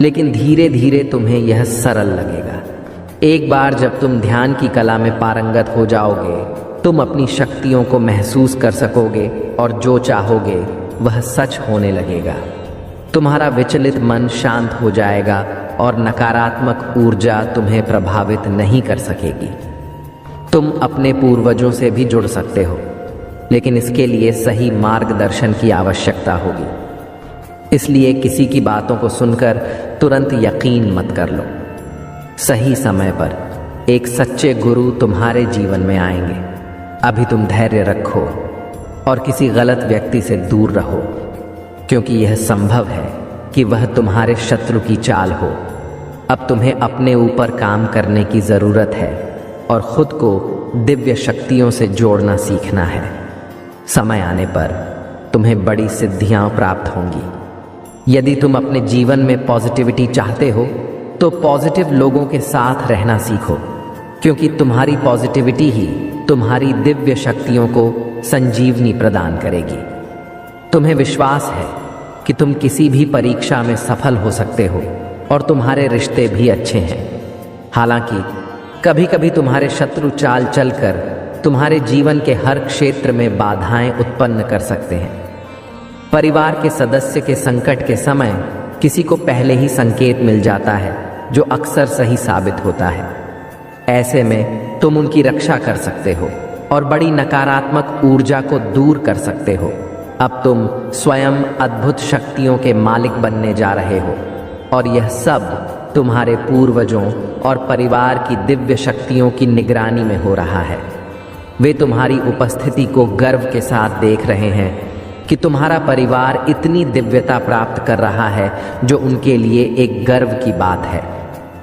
लेकिन धीरे धीरे तुम्हें यह सरल लगेगा। एक बार जब तुम ध्यान की कला में पारंगत हो जाओगे, तुम अपनी शक्तियों को महसूस कर सकोगे और जो चाहोगे वह सच होने लगेगा। तुम्हारा विचलित मन शांत हो जाएगा और नकारात्मक ऊर्जा तुम्हें प्रभावित नहीं कर सकेगी। तुम अपने पूर्वजों से भी जुड़ सकते हो, लेकिन इसके लिए सही मार्गदर्शन की आवश्यकता होगी। इसलिए किसी की बातों को सुनकर तुरंत यकीन मत कर लो। सही समय पर एक सच्चे गुरु तुम्हारे जीवन में आएंगे। अभी तुम धैर्य रखो और किसी गलत व्यक्ति से दूर रहो, क्योंकि यह संभव है कि वह तुम्हारे शत्रु की चाल हो। अब तुम्हें अपने ऊपर काम करने की ज़रूरत है और खुद को दिव्य शक्तियों से जोड़ना सीखना है। समय आने पर तुम्हें बड़ी सिद्धियां प्राप्त होंगी। यदि तुम अपने जीवन में पॉजिटिविटी चाहते हो तो पॉजिटिव लोगों के साथ रहना सीखो, क्योंकि तुम्हारी पॉजिटिविटी ही तुम्हारी दिव्य शक्तियों को संजीवनी प्रदान करेगी। तुम्हें विश्वास है कि तुम किसी भी परीक्षा में सफल हो सकते हो और तुम्हारे रिश्ते भी अच्छे हैं। हालांकि कभी कभी तुम्हारे शत्रु चाल चलकर तुम्हारे जीवन के हर क्षेत्र में बाधाएं उत्पन्न कर सकते हैं। परिवार के सदस्य के संकट के समय किसी को पहले ही संकेत मिल जाता है, जो अक्सर सही साबित होता है। ऐसे में तुम उनकी रक्षा कर सकते हो और बड़ी नकारात्मक ऊर्जा को दूर कर सकते हो। अब तुम स्वयं अद्भुत शक्तियों के मालिक बनने जा रहे हो और यह सब तुम्हारे पूर्वजों और परिवार की दिव्य शक्तियों की निगरानी में हो रहा है। वे तुम्हारी उपस्थिति को गर्व के साथ देख रहे हैं कि तुम्हारा परिवार इतनी दिव्यता प्राप्त कर रहा है, जो उनके लिए एक गर्व की बात है।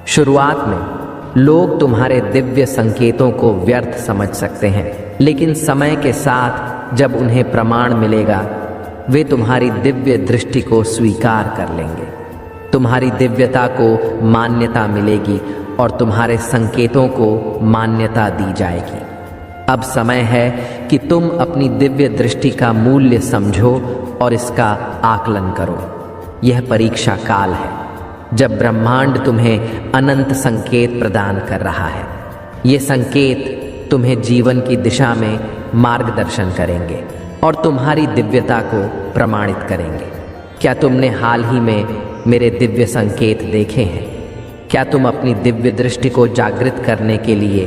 शुरुआत में लोग तुम्हारे दिव्य संकेतों को व्यर्थ समझ सकते हैं, लेकिन समय के साथ जब उन्हें प्रमाण मिलेगा, वे तुम्हारी दिव्य दृष्टि को स्वीकार कर लेंगे। तुम्हारी दिव्यता को मान्यता मिलेगी और तुम्हारे संकेतों को मान्यता दी जाएगी। अब समय है कि तुम अपनी दिव्य दृष्टि का मूल्य समझो और इसका आकलन करो। यह परीक्षा काल है, जब ब्रह्मांड तुम्हें अनंत संकेत प्रदान कर रहा है। ये संकेत तुम्हें जीवन की दिशा में मार्गदर्शन करेंगे और तुम्हारी दिव्यता को प्रमाणित करेंगे। क्या तुमने हाल ही में मेरे दिव्य संकेत देखे हैं? क्या तुम अपनी दिव्य दृष्टि को जागृत करने के लिए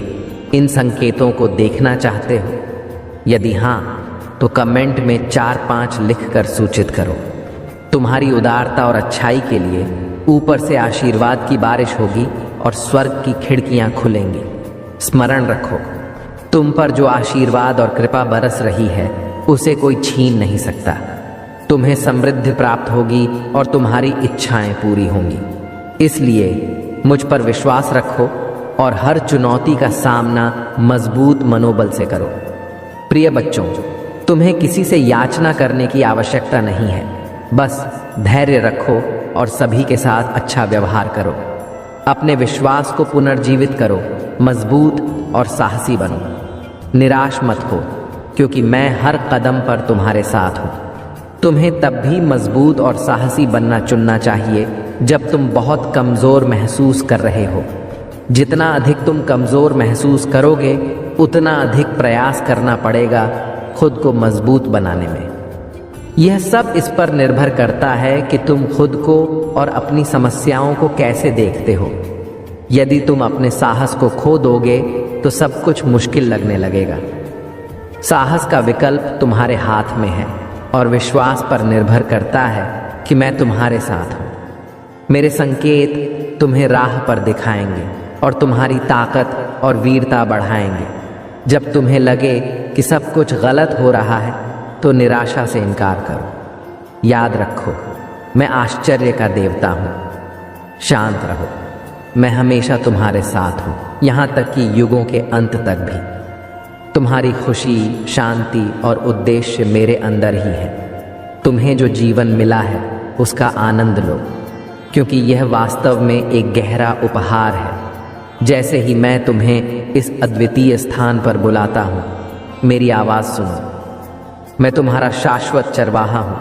इन संकेतों को देखना चाहते हो? यदि हाँ, तो कमेंट में 4-5 लिखकर सूचित करो। तुम्हारी उदारता और अच्छाई के लिए ऊपर से आशीर्वाद की बारिश होगी और स्वर्ग की खिड़कियां खुलेंगी। स्मरण रखो, तुम पर जो आशीर्वाद और कृपा बरस रही है, उसे कोई छीन नहीं सकता। तुम्हें समृद्धि प्राप्त होगी और तुम्हारी इच्छाएं पूरी होंगी। इसलिए मुझ पर विश्वास रखो और हर चुनौती का सामना मजबूत मनोबल से करो। प्रिय बच्चों, तुम्हें किसी से याचना करने की आवश्यकता नहीं है। बस धैर्य रखो और सभी के साथ अच्छा व्यवहार करो। अपने विश्वास को पुनर्जीवित करो, मजबूत और साहसी बनो। निराश मत हो, क्योंकि मैं हर कदम पर तुम्हारे साथ हूँ। तुम्हें तब भी मजबूत और साहसी बनना चुनना चाहिए जब तुम बहुत कमज़ोर महसूस कर रहे हो। जितना अधिक तुम कमज़ोर महसूस करोगे उतना अधिक प्रयास करना पड़ेगा खुद को मजबूत बनाने में। यह सब इस पर निर्भर करता है कि तुम खुद को और अपनी समस्याओं को कैसे देखते हो। यदि तुम अपने साहस को खो दोगे तो सब कुछ मुश्किल लगने लगेगा। साहस का विकल्प तुम्हारे हाथ में है और विश्वास पर निर्भर करता है कि मैं तुम्हारे साथ हूँ। मेरे संकेत तुम्हें राह पर दिखाएंगे और तुम्हारी ताकत और वीरता बढ़ाएंगे। जब तुम्हें लगे कि सब कुछ गलत हो रहा है तो निराशा से इनकार करो। याद रखो, मैं आश्चर्य का देवता हूँ। शांत रहो, मैं हमेशा तुम्हारे साथ हूँ, यहाँ तक कि युगों के अंत तक भी। तुम्हारी खुशी, शांति और उद्देश्य मेरे अंदर ही है। तुम्हें जो जीवन मिला है उसका आनंद लो, क्योंकि यह वास्तव में एक गहरा उपहार है। जैसे ही मैं तुम्हें इस अद्वितीय स्थान पर बुलाता हूँ, मेरी आवाज़ सुनो। मैं तुम्हारा शाश्वत चरवाहा हूँ,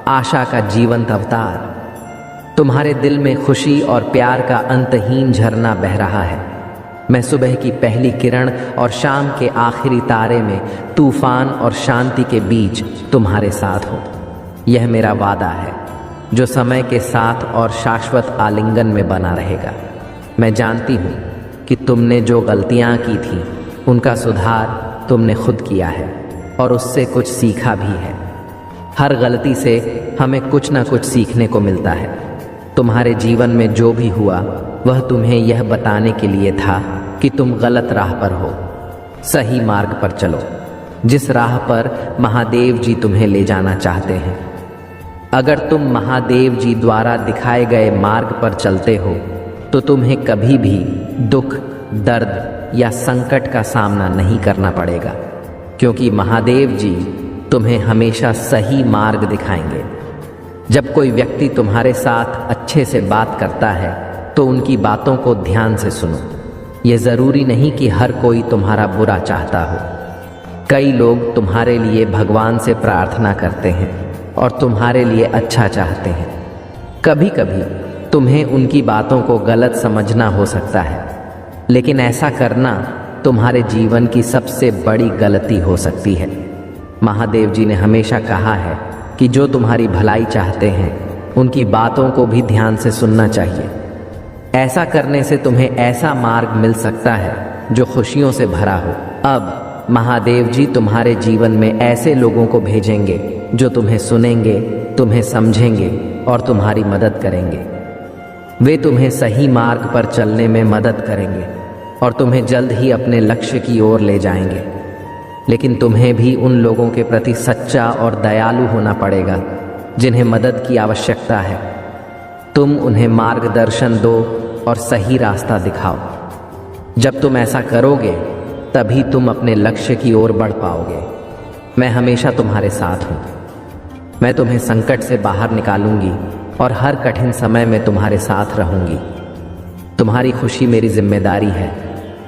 आशा का जीवंत अवतार। तुम्हारे दिल में खुशी और प्यार का अंतहीन झरना बह रहा है। मैं सुबह की पहली किरण और शाम के आखिरी तारे में तूफान और शांति के बीच तुम्हारे साथ हूँ। यह मेरा वादा है जो समय के साथ और शाश्वत आलिंगन में बना रहेगा। मैं जानती हूँ कि तुमने जो गलतियाँ की थीं उनका सुधार तुमने खुद किया है और उससे कुछ सीखा भी है। हर गलती से हमें कुछ ना कुछ सीखने को मिलता है। तुम्हारे जीवन में जो भी हुआ वह तुम्हें यह बताने के लिए था कि तुम गलत राह पर हो। सही मार्ग पर चलो, जिस राह पर महादेव जी तुम्हें ले जाना चाहते हैं। अगर तुम महादेव जी द्वारा दिखाए गए मार्ग पर चलते हो तो तुम्हें कभी भी दुख, दर्द या संकट का सामना नहीं करना पड़ेगा, क्योंकि महादेव जी तुम्हें हमेशा सही मार्ग दिखाएंगे। जब कोई व्यक्ति तुम्हारे साथ अच्छे से बात करता है तो उनकी बातों को ध्यान से सुनो। ये ज़रूरी नहीं कि हर कोई तुम्हारा बुरा चाहता हो। कई लोग तुम्हारे लिए भगवान से प्रार्थना करते हैं और तुम्हारे लिए अच्छा चाहते हैं। कभी कभी तुम्हें उनकी बातों को गलत समझना हो सकता है, लेकिन ऐसा करना तुम्हारे जीवन की सबसे बड़ी गलती हो सकती है। महादेव जी ने हमेशा कहा है कि जो तुम्हारी भलाई चाहते हैं उनकी बातों को भी ध्यान से सुनना चाहिए। ऐसा करने से तुम्हें ऐसा मार्ग मिल सकता है जो खुशियों से भरा हो। अब महादेव जी तुम्हारे जीवन में ऐसे लोगों को भेजेंगे जो तुम्हें सुनेंगे, तुम्हें समझेंगे और तुम्हारी मदद करेंगे। वे तुम्हें सही मार्ग पर चलने में मदद करेंगे और तुम्हें जल्द ही अपने लक्ष्य की ओर ले जाएंगे। लेकिन तुम्हें भी उन लोगों के प्रति सच्चा और दयालु होना पड़ेगा जिन्हें मदद की आवश्यकता है। तुम उन्हें मार्गदर्शन दो और सही रास्ता दिखाओ। जब तुम ऐसा करोगे तभी तुम अपने लक्ष्य की ओर बढ़ पाओगे। मैं हमेशा तुम्हारे साथ हूँ। मैं तुम्हें संकट से बाहर निकालूंगी और हर कठिन समय में तुम्हारे साथ रहूंगी। तुम्हारी खुशी मेरी जिम्मेदारी है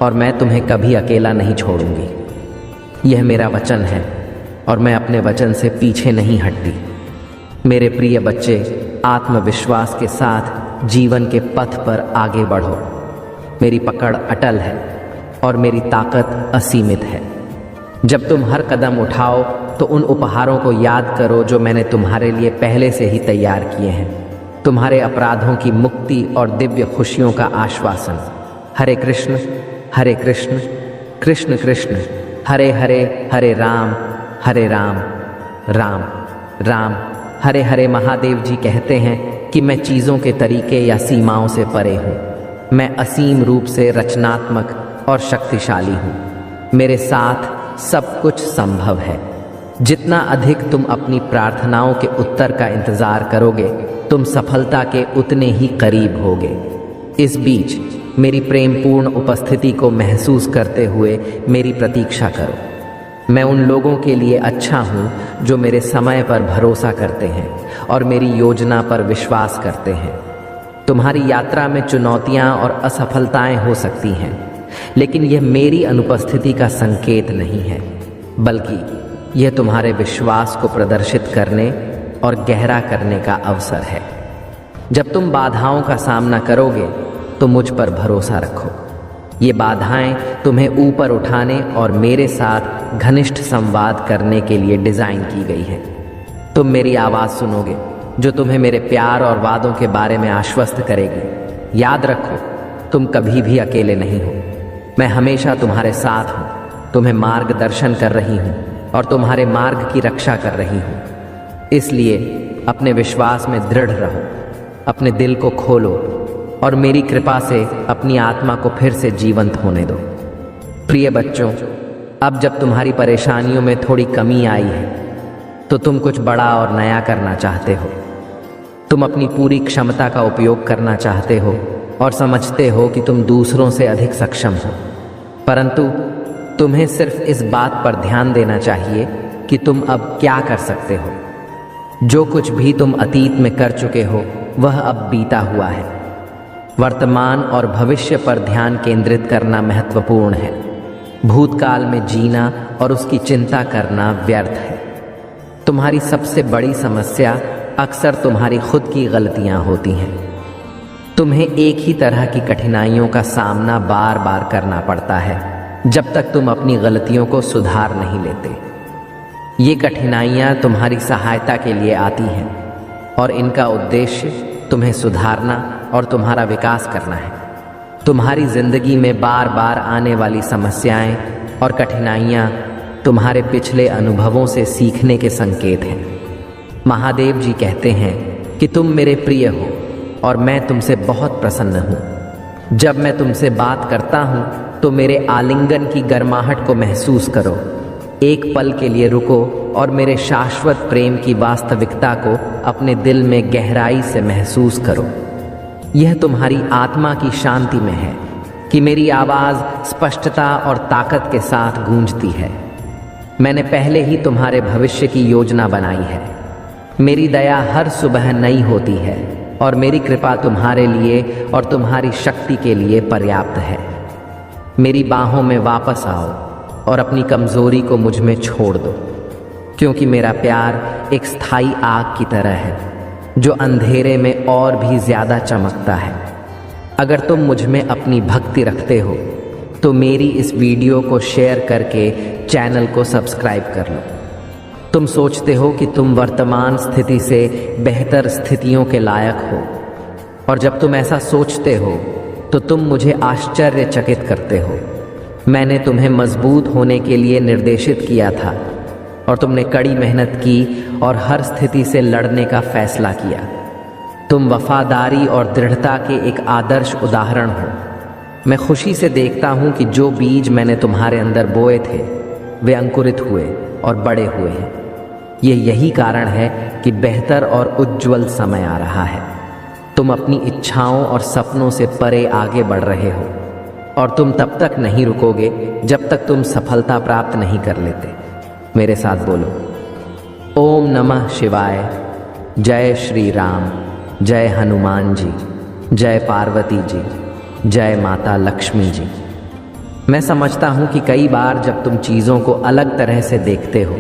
और मैं तुम्हें कभी अकेला नहीं छोड़ूंगी। यह मेरा वचन है और मैं अपने वचन से पीछे नहीं हटती। मेरे प्रिय बच्चे, आत्मविश्वास के साथ जीवन के पथ पर आगे बढ़ो। मेरी पकड़ अटल है और मेरी ताकत असीमित है। जब तुम हर कदम उठाओ तो उन उपहारों को याद करो जो मैंने तुम्हारे लिए पहले से ही तैयार किए हैं। तुम्हारे अपराधों की मुक्ति और दिव्य खुशियों का आश्वासन। हरे कृष्ण कृष्ण कृष्ण हरे हरे, हरे राम राम राम हरे हरे। महादेव जी कहते हैं कि मैं चीज़ों के तरीके या सीमाओं से परे हूँ। मैं असीम रूप से रचनात्मक और शक्तिशाली हूँ। मेरे साथ सब कुछ संभव है। जितना अधिक तुम अपनी प्रार्थनाओं के उत्तर का इंतज़ार करोगे, तुम सफलता के उतने ही करीब होगे। इस बीच मेरी प्रेमपूर्ण उपस्थिति को महसूस करते हुए मेरी प्रतीक्षा करो। मैं उन लोगों के लिए अच्छा हूँ जो मेरे समय पर भरोसा करते हैं और मेरी योजना पर विश्वास करते हैं। तुम्हारी यात्रा में चुनौतियाँ और असफलताएं हो सकती हैं, लेकिन यह मेरी अनुपस्थिति का संकेत नहीं है, बल्कि यह तुम्हारे विश्वास को प्रदर्शित करने और गहरा करने का अवसर है। जब तुम बाधाओं का सामना करोगे तो मुझ पर भरोसा रखो। ये बाधाएं तुम्हें ऊपर उठाने और मेरे साथ घनिष्ठ संवाद करने के लिए डिज़ाइन की गई है। तुम मेरी आवाज़ सुनोगे जो तुम्हें मेरे प्यार और वादों के बारे में आश्वस्त करेगी। याद रखो, तुम कभी भी अकेले नहीं हो। मैं हमेशा तुम्हारे साथ हूँ, तुम्हें मार्गदर्शन कर रही हूँ और तुम्हारे मार्ग की रक्षा कर रही हूँ। इसलिए अपने विश्वास में दृढ़ रहो, अपने दिल को खोलो और मेरी कृपा से अपनी आत्मा को फिर से जीवंत होने दो। प्रिय बच्चों, अब जब तुम्हारी परेशानियों में थोड़ी कमी आई है तो तुम कुछ बड़ा और नया करना चाहते हो। तुम अपनी पूरी क्षमता का उपयोग करना चाहते हो और समझते हो कि तुम दूसरों से अधिक सक्षम हो, परंतु तुम्हें सिर्फ इस बात पर ध्यान देना चाहिए कि तुम अब क्या कर सकते हो। जो कुछ भी तुम अतीत में कर चुके हो वह अब बीता हुआ है। वर्तमान और भविष्य पर ध्यान केंद्रित करना महत्वपूर्ण है। भूतकाल में जीना और उसकी चिंता करना व्यर्थ है। तुम्हारी सबसे बड़ी समस्या अक्सर तुम्हारी खुद की गलतियां होती हैं। तुम्हें एक ही तरह की कठिनाइयों का सामना बार बार करना पड़ता है जब तक तुम अपनी गलतियों को सुधार नहीं लेते। ये कठिनाइयाँ तुम्हारी सहायता के लिए आती हैं और इनका उद्देश्य तुम्हें सुधारना और तुम्हारा विकास करना है। तुम्हारी जिंदगी में बार बार आने वाली समस्याएं और कठिनाइयाँ तुम्हारे पिछले अनुभवों से सीखने के संकेत हैं। महादेव जी कहते हैं कि तुम मेरे प्रिय हो और मैं तुमसे बहुत प्रसन्न हूँ। जब मैं तुमसे बात करता हूँ तो मेरे आलिंगन की गर्माहट को महसूस करो। एक पल के लिए रुको और मेरे शाश्वत प्रेम की वास्तविकता को अपने दिल में गहराई से महसूस करो। यह तुम्हारी आत्मा की शांति में है कि मेरी आवाज़ स्पष्टता और ताकत के साथ गूंजती है। मैंने पहले ही तुम्हारे भविष्य की योजना बनाई है। मेरी दया हर सुबह नई होती है और मेरी कृपा तुम्हारे लिए और तुम्हारी शक्ति के लिए पर्याप्त है। मेरी बाहों में वापस आओ और अपनी कमजोरी को मुझ में छोड़ दो, क्योंकि मेरा प्यार एक स्थायी आग की तरह है जो अंधेरे में और भी ज्यादा चमकता है। अगर तुम मुझ में अपनी भक्ति रखते हो तो मेरी इस वीडियो को शेयर करके चैनल को सब्सक्राइब कर लो। तुम सोचते हो कि तुम वर्तमान स्थिति से बेहतर स्थितियों के लायक हो, और जब तुम ऐसा सोचते हो तो तुम मुझे आश्चर्यचकित करते हो। मैंने तुम्हें मजबूत होने के लिए निर्देशित किया था और तुमने कड़ी मेहनत की और हर स्थिति से लड़ने का फैसला किया। तुम वफादारी और दृढ़ता के एक आदर्श उदाहरण हो। मैं खुशी से देखता हूँ कि जो बीज मैंने तुम्हारे अंदर बोए थे वे अंकुरित हुए और बड़े हुए हैं। यही कारण है कि बेहतर और उज्ज्वल समय आ रहा है। तुम अपनी इच्छाओं और सपनों से परे आगे बढ़ रहे हो और तुम तब तक नहीं रुकोगे जब तक तुम सफलता प्राप्त नहीं कर लेते। मेरे साथ बोलो, ओम नमः शिवाय। जय श्री राम, जय हनुमान जी, जय पार्वती जी, जय माता लक्ष्मी जी। मैं समझता हूँ कि कई बार जब तुम चीज़ों को अलग तरह से देखते हो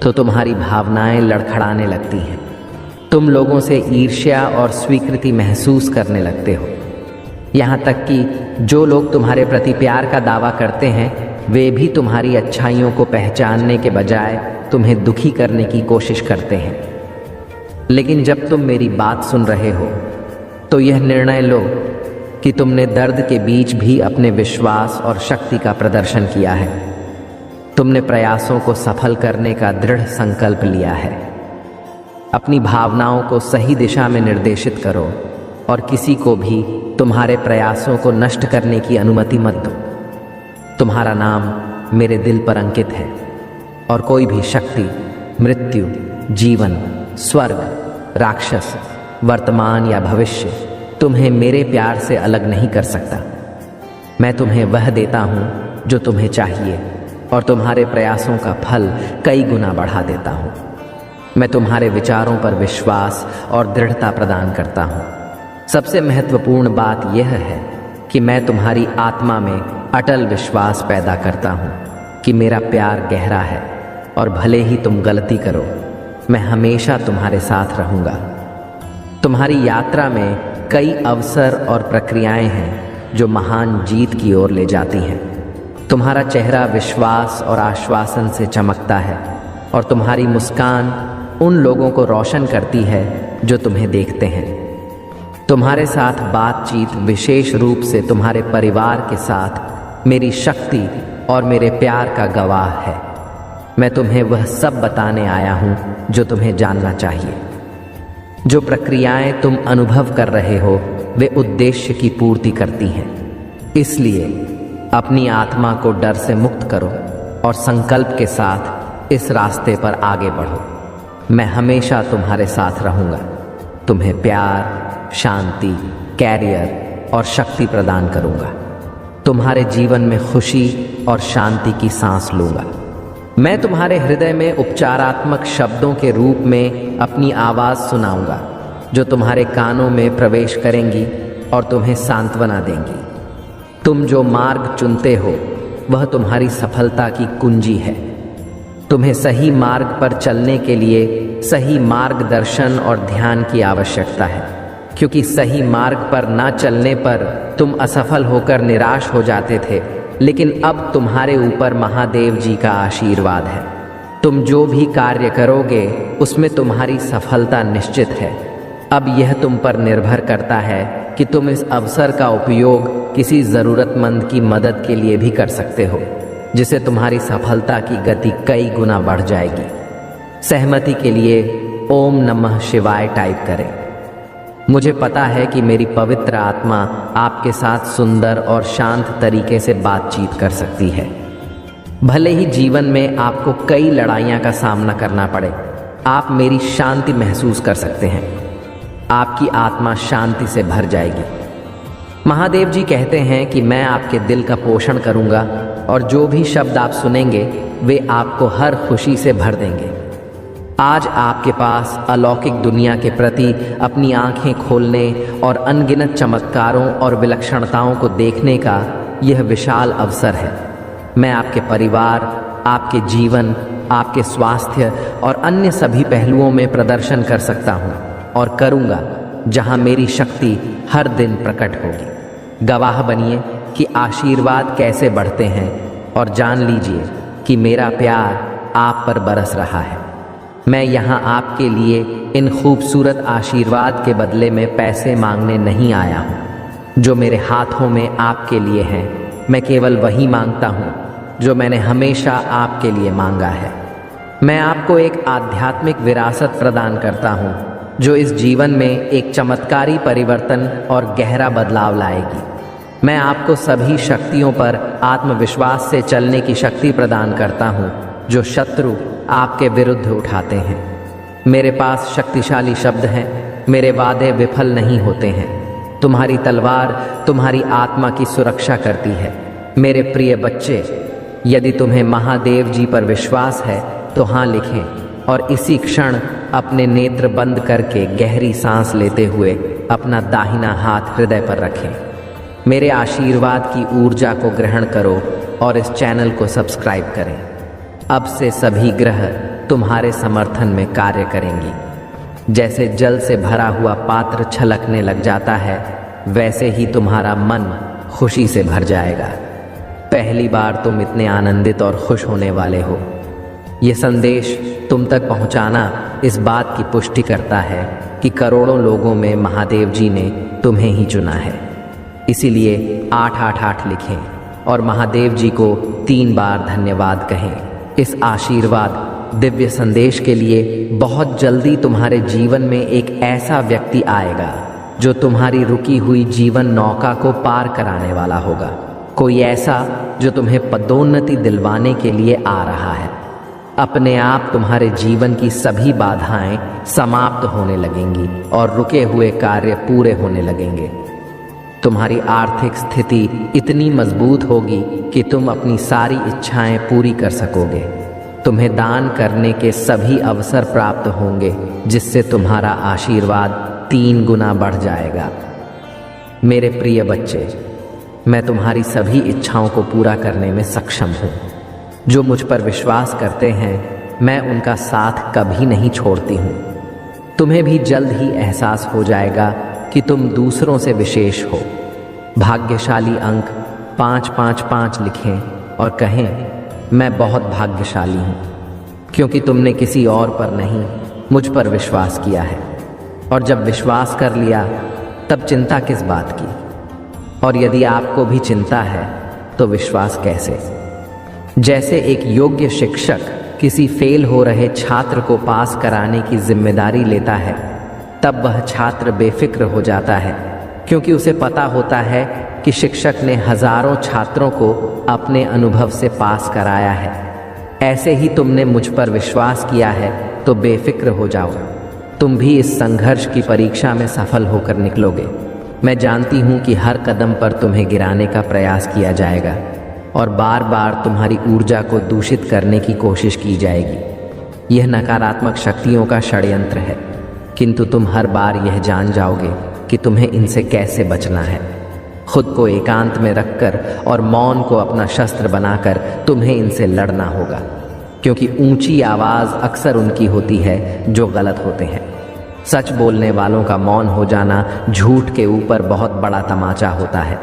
तो तुम्हारी भावनाएं लड़खड़ाने लगती हैं। तुम लोगों से ईर्ष्या और स्वीकृति महसूस करने लगते हो। यहाँ तक कि जो लोग तुम्हारे प्रति प्यार का दावा करते हैं वे भी तुम्हारी अच्छाइयों को पहचानने के बजाय तुम्हें दुखी करने की कोशिश करते हैं। लेकिन जब तुम मेरी बात सुन रहे हो तो यह निर्णय लो कि तुमने दर्द के बीच भी अपने विश्वास और शक्ति का प्रदर्शन किया है। तुमने प्रयासों को सफल करने का दृढ़ संकल्प लिया है। अपनी भावनाओं को सही दिशा में निर्देशित करो और किसी को भी तुम्हारे प्रयासों को नष्ट करने की अनुमति मत दो। तुम्हारा नाम मेरे दिल पर अंकित है और कोई भी शक्ति, मृत्यु, जीवन, स्वर्ग, राक्षस, वर्तमान या भविष्य तुम्हें मेरे प्यार से अलग नहीं कर सकता। मैं तुम्हें वह देता हूँ जो तुम्हें चाहिए और तुम्हारे प्रयासों का फल कई गुना बढ़ा देता हूँ। मैं तुम्हारे विचारों पर विश्वास और दृढ़ता प्रदान करता हूँ। सबसे महत्वपूर्ण बात यह है कि मैं तुम्हारी आत्मा में अटल विश्वास पैदा करता हूँ कि मेरा प्यार गहरा है और भले ही तुम गलती करो, मैं हमेशा तुम्हारे साथ रहूँगा। तुम्हारी यात्रा में कई अवसर और प्रक्रियाएं हैं जो महान जीत की ओर ले जाती हैं। तुम्हारा चेहरा विश्वास और आश्वासन से चमकता है और तुम्हारी मुस्कान उन लोगों को रोशन करती है जो तुम्हें देखते हैं। तुम्हारे साथ बातचीत विशेष रूप से तुम्हारे परिवार के साथ मेरी शक्ति और मेरे प्यार का गवाह है। मैं तुम्हें वह सब बताने आया हूँ जो तुम्हें जानना चाहिए। जो प्रक्रियाएं तुम अनुभव कर रहे हो वे उद्देश्य की पूर्ति करती हैं। इसलिए अपनी आत्मा को डर से मुक्त करो और संकल्प के साथ इस रास्ते पर आगे बढ़ो। मैं हमेशा तुम्हारे साथ रहूँगा, तुम्हें प्यार, शांति, कैरियर और शक्ति प्रदान करूँगा। तुम्हारे जीवन में खुशी और शांति की सांस लूँगा। मैं तुम्हारे हृदय में उपचारात्मक शब्दों के रूप में अपनी आवाज़ सुनाऊंगा जो तुम्हारे कानों में प्रवेश करेंगी और तुम्हें सांत्वना देंगी। तुम जो मार्ग चुनते हो वह तुम्हारी सफलता की कुंजी है। तुम्हें सही मार्ग पर चलने के लिए सही मार्गदर्शन और ध्यान की आवश्यकता है, क्योंकि सही मार्ग पर ना चलने पर तुम असफल होकर निराश हो जाते थे, लेकिन अब तुम्हारे ऊपर महादेव जी का आशीर्वाद है। तुम जो भी कार्य करोगे उसमें तुम्हारी सफलता निश्चित है। अब यह तुम पर निर्भर करता है कि तुम इस अवसर का उपयोग किसी ज़रूरतमंद की मदद के लिए भी कर सकते हो, जिससे तुम्हारी सफलता की गति कई गुना बढ़ जाएगी। सहमति के लिए ओम नमः शिवाय टाइप करें। मुझे पता है कि मेरी पवित्र आत्मा आपके साथ सुंदर और शांत तरीके से बातचीत कर सकती है। भले ही जीवन में आपको कई लड़ाइयाँ का सामना करना पड़े, आप मेरी शांति महसूस कर सकते हैं। आपकी आत्मा शांति से भर जाएगी। महादेव जी कहते हैं कि मैं आपके दिल का पोषण करूँगा और जो भी शब्द आप सुनेंगे वे आपको हर खुशी से भर देंगे। आज आपके पास अलौकिक दुनिया के प्रति अपनी आंखें खोलने और अनगिनत चमत्कारों और विलक्षणताओं को देखने का यह विशाल अवसर है। मैं आपके परिवार, आपके जीवन, आपके स्वास्थ्य और अन्य सभी पहलुओं में प्रदर्शन कर सकता हूँ और करूँगा जहाँ मेरी शक्ति हर दिन प्रकट होगी। गवाह बनिए कि आशीर्वाद कैसे बढ़ते हैं और जान लीजिए कि मेरा प्यार आप पर बरस रहा है। मैं यहाँ आपके लिए इन खूबसूरत आशीर्वाद के बदले में पैसे मांगने नहीं आया हूँ जो मेरे हाथों में आपके लिए हैं। मैं केवल वही मांगता हूँ जो मैंने हमेशा आपके लिए मांगा है। मैं आपको एक आध्यात्मिक विरासत प्रदान करता हूँ जो इस जीवन में एक चमत्कारी परिवर्तन और गहरा बदलाव लाएगी। मैं आपको सभी शक्तियों पर आत्मविश्वास से चलने की शक्ति प्रदान करता हूँ जो शत्रु आपके विरुद्ध उठाते हैं। मेरे पास शक्तिशाली शब्द हैं, मेरे वादे विफल नहीं होते हैं। तुम्हारी तलवार तुम्हारी आत्मा की सुरक्षा करती है। मेरे प्रिय बच्चे, यदि तुम्हें महादेव जी पर विश्वास है तो हाँ लिखें और इसी क्षण अपने नेत्र बंद करके गहरी सांस लेते हुए अपना दाहिना हाथ हृदय पर रखें। मेरे आशीर्वाद की ऊर्जा को ग्रहण करो और इस चैनल को सब्सक्राइब करें। अब से सभी ग्रह तुम्हारे समर्थन में कार्य करेंगी। जैसे जल से भरा हुआ पात्र छलकने लग जाता है, वैसे ही तुम्हारा मन खुशी से भर जाएगा। पहली बार तुम इतने आनंदित और खुश होने वाले हो। ये संदेश तुम तक पहुंचाना इस बात की पुष्टि करता है कि करोड़ों लोगों में महादेव जी ने तुम्हें ही चुना है। इसीलिए 888 लिखें और महादेव जी को 3 बार धन्यवाद कहें। इस आशीर्वाद दिव्य संदेश के लिए बहुत जल्दी तुम्हारे जीवन में एक ऐसा व्यक्ति आएगा जो तुम्हारी रुकी हुई जीवन नौका को पार कराने वाला होगा। कोई ऐसा जो तुम्हें पदोन्नति दिलवाने के लिए आ रहा है। अपने आप तुम्हारे जीवन की सभी बाधाएं समाप्त होने लगेंगी और रुके हुए कार्य पूरे होने लगेंगे। तुम्हारी आर्थिक स्थिति इतनी मजबूत होगी कि तुम अपनी सारी इच्छाएं पूरी कर सकोगे। तुम्हें दान करने के सभी अवसर प्राप्त होंगे, जिससे तुम्हारा आशीर्वाद 3 गुना बढ़ जाएगा। मेरे प्रिय बच्चे, मैं तुम्हारी सभी इच्छाओं को पूरा करने में सक्षम हूँ। जो मुझ पर विश्वास करते हैं, मैं उनका साथ कभी नहीं छोड़ती हूँ। तुम्हें भी जल्द ही एहसास हो जाएगा कि तुम दूसरों से विशेष हो। भाग्यशाली अंक 555 लिखें और कहें, मैं बहुत भाग्यशाली हूँ, क्योंकि तुमने किसी और पर नहीं मुझ पर विश्वास किया है। और जब विश्वास कर लिया तब चिंता किस बात की? और यदि आपको भी चिंता है तो विश्वास कैसे? जैसे एक योग्य शिक्षक किसी फेल हो रहे छात्र को पास कराने की जिम्मेदारी लेता है, तब वह छात्र बेफिक्र हो जाता है, क्योंकि उसे पता होता है कि शिक्षक ने हजारों छात्रों को अपने अनुभव से पास कराया है। ऐसे ही तुमने मुझ पर विश्वास किया है तो बेफिक्र हो जाओ। तुम भी इस संघर्ष की परीक्षा में सफल होकर निकलोगे। मैं जानती हूँ कि हर कदम पर तुम्हें गिराने का प्रयास किया जाएगा और बार बार तुम्हारी ऊर्जा को दूषित करने की कोशिश की जाएगी। यह नकारात्मक शक्तियों का षड्यंत्र है, किंतु तुम हर बार यह जान जाओगे कि तुम्हें इनसे कैसे बचना है। खुद को एकांत में रखकर और मौन को अपना शस्त्र बनाकर तुम्हें इनसे लड़ना होगा, क्योंकि ऊंची आवाज़ अक्सर उनकी होती है जो गलत होते हैं। सच बोलने वालों का मौन हो जाना झूठ के ऊपर बहुत बड़ा तमाचा होता है।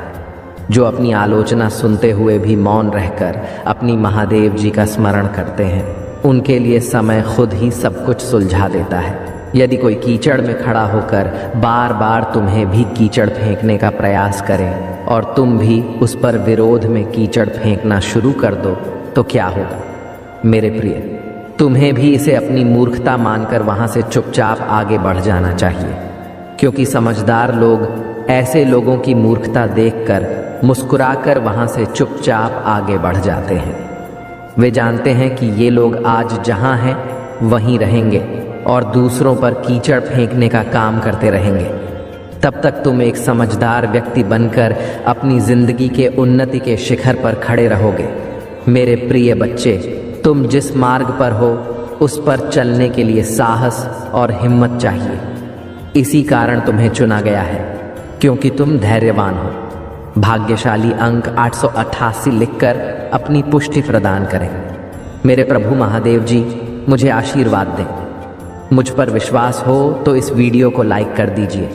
जो अपनी आलोचना सुनते हुए भी मौन रहकर अपनी महादेव जी का स्मरण करते हैं, उनके लिए समय खुद ही सब कुछ सुलझा देता है। यदि कोई कीचड़ में खड़ा होकर बार बार तुम्हें भी कीचड़ फेंकने का प्रयास करे और तुम भी उस पर विरोध में कीचड़ फेंकना शुरू कर दो, तो क्या होगा? मेरे प्रिय, तुम्हें भी इसे अपनी मूर्खता मानकर वहां से चुपचाप आगे बढ़ जाना चाहिए, क्योंकि समझदार लोग ऐसे लोगों की मूर्खता देखकर मुस्कुराकर वहां से चुपचाप आगे बढ़ जाते हैं। वे जानते हैं कि ये लोग आज जहां हैं वहीं रहेंगे और दूसरों पर कीचड़ फेंकने का काम करते रहेंगे। तब तक तुम एक समझदार व्यक्ति बनकर अपनी जिंदगी के उन्नति के शिखर पर खड़े रहोगे। मेरे प्रिय बच्चे, तुम जिस मार्ग पर हो उस पर चलने के लिए साहस और हिम्मत चाहिए। इसी कारण तुम्हें चुना गया है, क्योंकि तुम धैर्यवान हो। भाग्यशाली अंक 888 लिखकर अपनी पुष्टि प्रदान करें। मेरे प्रभु महादेव जी मुझे आशीर्वाद दें। मुझ पर विश्वास हो तो इस वीडियो को लाइक कर दीजिए।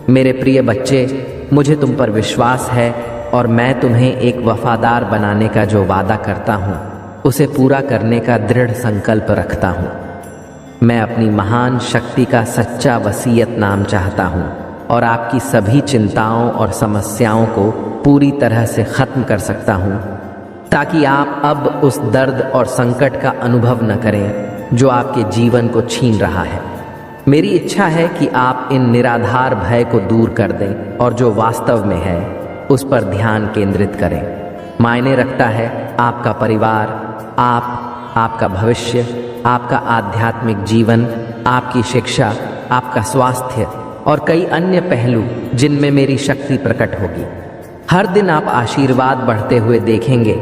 मेरे प्रिय बच्चे, मुझे तुम पर विश्वास है और मैं तुम्हें एक वफादार बनाने का जो वादा करता हूँ उसे पूरा करने का दृढ़ संकल्प रखता हूँ। मैं अपनी महान शक्ति का सच्चा वसीयतनाम चाहता हूँ और आपकी सभी चिंताओं और समस्याओं को पूरी तरह से खत्म कर सकता हूँ, ताकि आप अब उस दर्द और संकट का अनुभव न करें जो आपके जीवन को छीन रहा है। मेरी इच्छा है कि आप इन निराधार भय को दूर कर दें और जो वास्तव में है उस पर ध्यान केंद्रित करें। मायने रखता है आपका परिवार, आपका भविष्य, आपका आध्यात्मिक जीवन, आपकी शिक्षा, आपका स्वास्थ्य और कई अन्य पहलू जिनमें मेरी शक्ति प्रकट होगी। हर दिन आप आशीर्वाद बढ़ते हुए देखेंगे